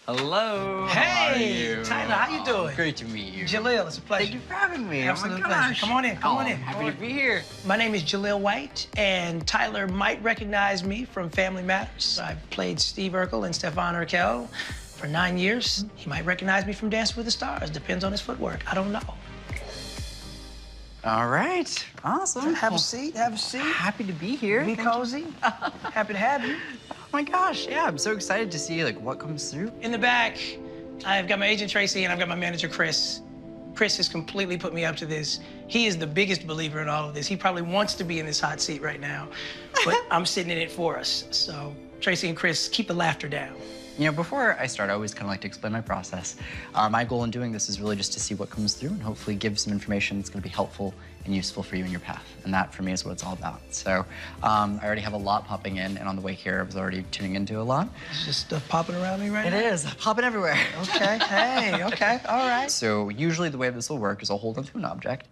Hello. Hey, how are you? Tyler, how you doing? Great to meet you. Jaleel, it's a pleasure. Thank you for having me. Absolute oh my pleasure. gosh. Come on in, come on in. Happy to be here. My name is Jaleel White, and Tyler might recognize me from Family Matters. I've played Steve Urkel and Stefan Urkel for 9 years. He might recognize me from Dancing with the Stars. Depends on his footwork. I don't know. All right. Awesome. Have a seat, have a seat. Happy to be here. Be cozy. Happy to have you. Oh my gosh. Yeah, I'm so excited to see like what comes through. In the back, I've got my agent Tracy and I've got my manager Chris. Chris has completely put me up to this. He is the biggest believer in all of this. He probably wants to be in this hot seat right now, but I'm sitting in it for us. So Tracy and Chris, keep the laughter down. You know, before I start, I always kind of like to explain my process. My goal in doing this is really just to see what comes through and hopefully give some information that's going to be helpful and useful for you in your path. And that, for me, is what it's all about. So I already have a lot popping in, and on the way here, I was already tuning into a lot. Is just stuff popping around me right now? It is. Popping everywhere. Okay, hey, okay, all right. So usually the way this will work is I'll hold onto an object.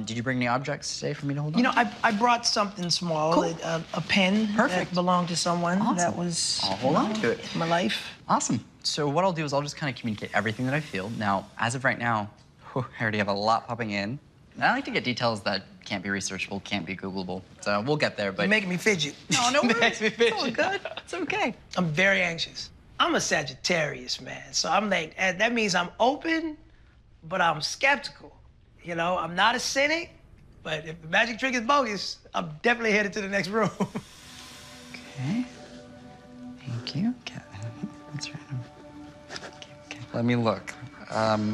Did you bring any objects today for me to hold on? You know, I brought something small, Cool. a pen Perfect. that belonged to someone Awesome. that was I'll hold on to it. in my life. Awesome. So what I'll do is I'll just kind of communicate everything that I feel. Now, as of right now, I already have a lot popping in. And I like to get details that can't be researchable, can't be Googleable. So we'll get there, but... You're making me fidget. No, no It worries. makes me fidget. It's all good. It's okay. I'm very anxious. I'm a Sagittarius, man. So I'm like, that means I'm open, but I'm skeptical. You know, I'm not a cynic, but if the magic trick is bogus, I'm definitely headed to the next room. Okay. Thank you. Okay. That's random. Okay. Let me look. Got you,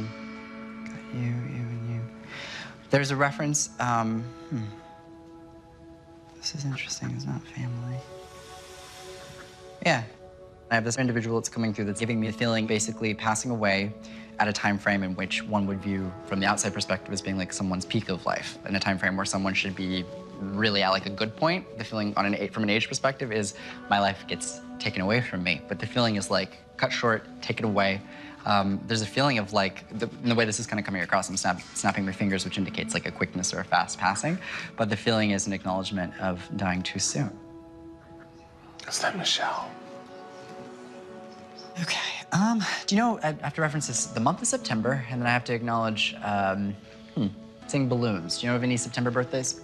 and you. There's a reference. This is interesting. It's not family. Yeah. I have this individual that's coming through that's giving me a feeling basically passing away at a time frame in which one would view from the outside perspective as being like someone's peak of life, in a time frame where someone should be really at like a good point. The feeling on from an age perspective is my life gets taken away from me, but the feeling is like cut short, take it away. There's a feeling of like, in the way this is kind of coming across, I'm snapping my fingers, which indicates like a quickness or a fast passing, but the feeling is an acknowledgement of dying too soon. Is that Michelle? Okay. Do you know, I have to reference this, the month of September, and then I have to acknowledge, seeing balloons. Do you know of any September birthdays?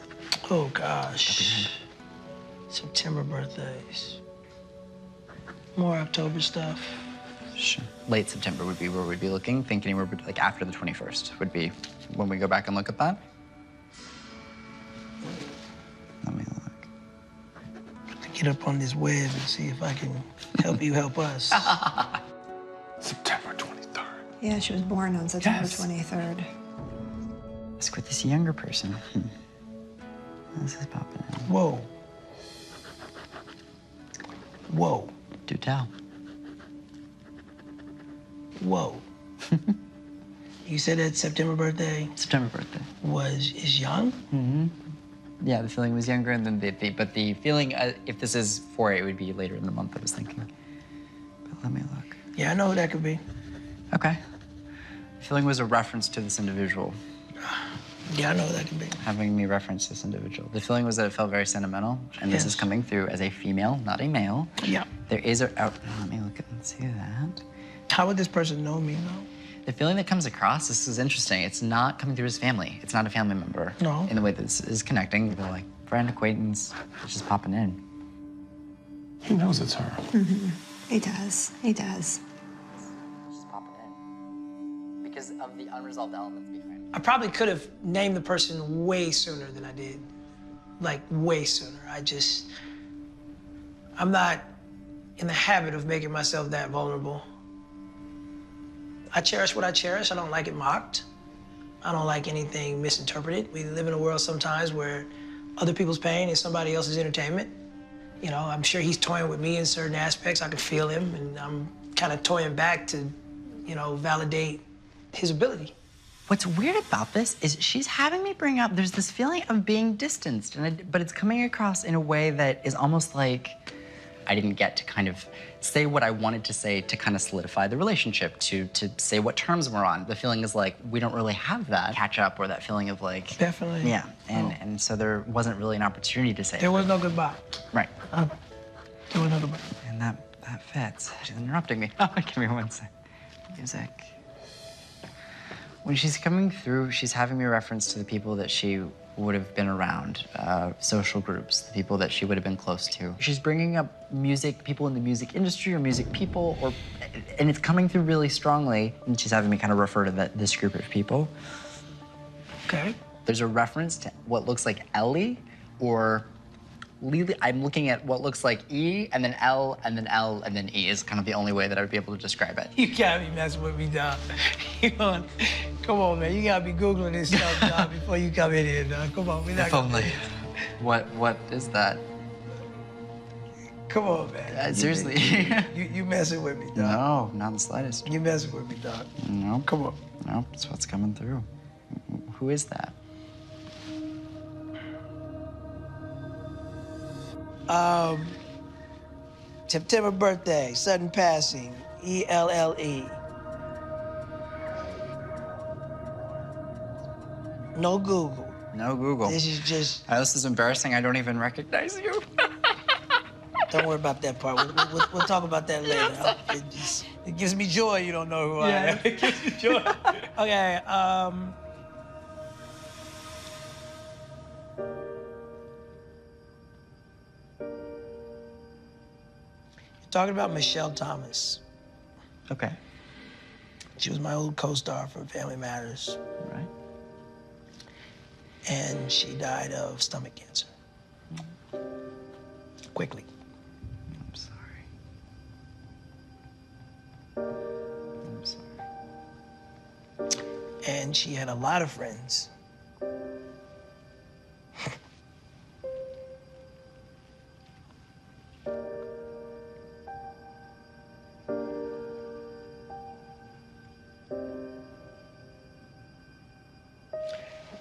Oh, gosh. September birthdays. More October stuff. Sure. Late September would be where we'd be looking. Think anywhere like after the 21st would be when we go back and look at that. Let me look. Get up on this web and see if I can help you help us. September 23rd. Yeah, she was born on September Yes. 23rd. Let's with this younger person. This is popping in. Whoa. Whoa. Do tell. Whoa. You said that September birthday September birthday. is young? Mm-hmm. Yeah, the feeling was younger, and then but the feeling, if this is 4-8, it would be later in the month, I was thinking. But let me look. Yeah, I know who that could be. Okay. The feeling was a reference to this individual. Yeah, I know who that could be. Having me reference this individual. The feeling was that it felt very sentimental, and this is Yes. coming through as a female, not a male. Yeah. There is a, let me look and see that. How would this person know me, though? The feeling that comes across, this is interesting, it's not coming through as family. It's not a family member. No. In the way that this is connecting. They're like, friend, acquaintance, it's just popping in. He knows it's her. He does. He does. Just popping in. Because of the unresolved elements behind it. I probably could have named the person way sooner than I did. Like, way sooner. I'm not in the habit of making myself that vulnerable. I cherish what I cherish. I don't like it mocked. I don't like anything misinterpreted. We live in a world sometimes where other people's pain is somebody else's entertainment. You know, I'm sure he's toying with me in certain aspects. I can feel him, and I'm kind of toying back to, you know, validate his ability. What's weird about this is she's having me bring up, there's this feeling of being distanced, but it's coming across in a way that is almost like I didn't get to kind of say what I wanted to say to kind of solidify the relationship, to say what terms we're on. The feeling is like, we don't really have that catch up, or that feeling of like... Definitely. Yeah, and so there wasn't really an opportunity to say There it. was no goodbye. Right. There was no goodbye. And that that fits. She's interrupting me. Give me one sec. Music. When she's coming through, she's having me reference to the people that she would have been around, social groups, the people that she would have been close to. She's bringing up music, people in the music industry or music people, and it's coming through really strongly. And she's having me kind of refer to this group of people. Okay. There's a reference to what looks like Ellie or Lily. I'm looking at what looks like E, and then L, and then L, and then E is kind of the only way that I would be able to describe it. You gotta be messing with me, dog. Come on, man. You gotta be Googling this stuff, dog, before you come in here, dog. Come on, we're not If gonna... only. What is that? Come on, man. Seriously. You messing with me, dog. No, not in the slightest. You messing with me, dog. No. Come on. No, that's what's coming through. Who is that? September birthday, sudden passing, E-L-L-E. No Google. No Google. This is just... This is embarrassing. I don't even recognize you. Don't worry about that part. We'll talk about that later. It gives me joy you don't know who I am. It gives me joy. Okay, talking about Michelle Thomas. Okay. She was my old co-star from Family Matters. Right. And she died of stomach cancer. Quickly. I'm sorry. I'm sorry. And she had a lot of friends.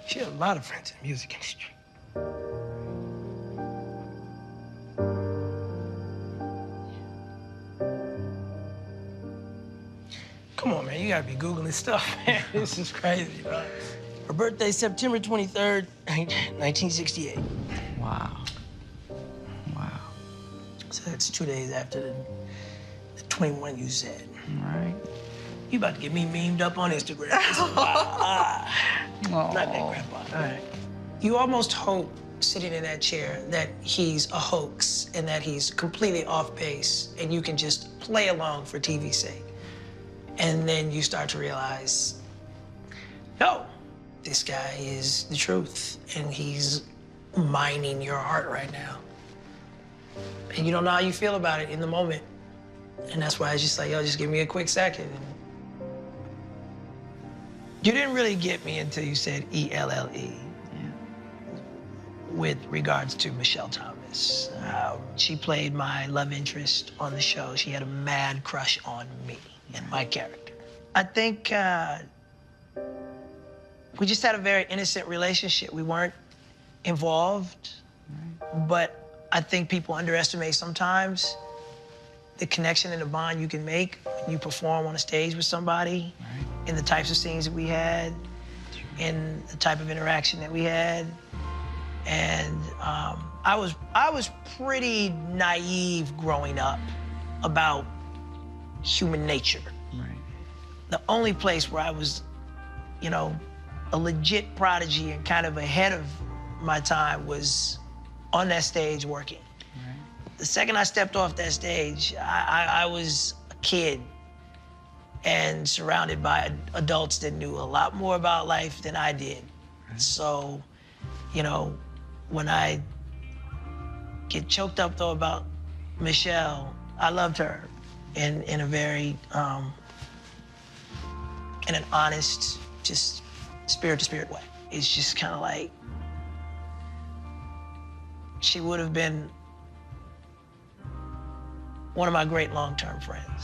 She had a lot of friends in the music industry. Come on, man, you gotta be Googling stuff, man. This is crazy, bro. Her birthday, September 23rd, 1968. Wow. Wow. So that's 2 days after the 21 you said. All right. You about to get me memed up on Instagram. Not that grandpa. All right. You almost hope, sitting in that chair, that he's a hoax and that he's completely off base and you can just play along for TV's sake. And then you start to realize, no, this guy is the truth and he's mining your heart right now. And you don't know how you feel about it in the moment. And that's why it's just like, yo, just give me a quick second. You didn't really get me until you said E-L-L-E. With regards to Michelle Thomas. She played my love interest on the show. She had a mad crush on me and my character. I think we just had a very innocent relationship. We weren't involved, but I think people underestimate sometimes the connection and the bond you can make when you perform on a stage with somebody, in the types of scenes that we had, in the type of interaction that we had. And I was pretty naive growing up about human nature. Right. The only place where I was, you know, a legit prodigy and kind of ahead of my time was on that stage working. Right. The second I stepped off that stage, I was a kid and surrounded by adults that knew a lot more about life than I did. Right. So, you know, when I get choked up, though, about Michelle, I loved her in a very, in an honest, just spirit-to-spirit way. It's just kind of like, she would have been one of my great long-term friends.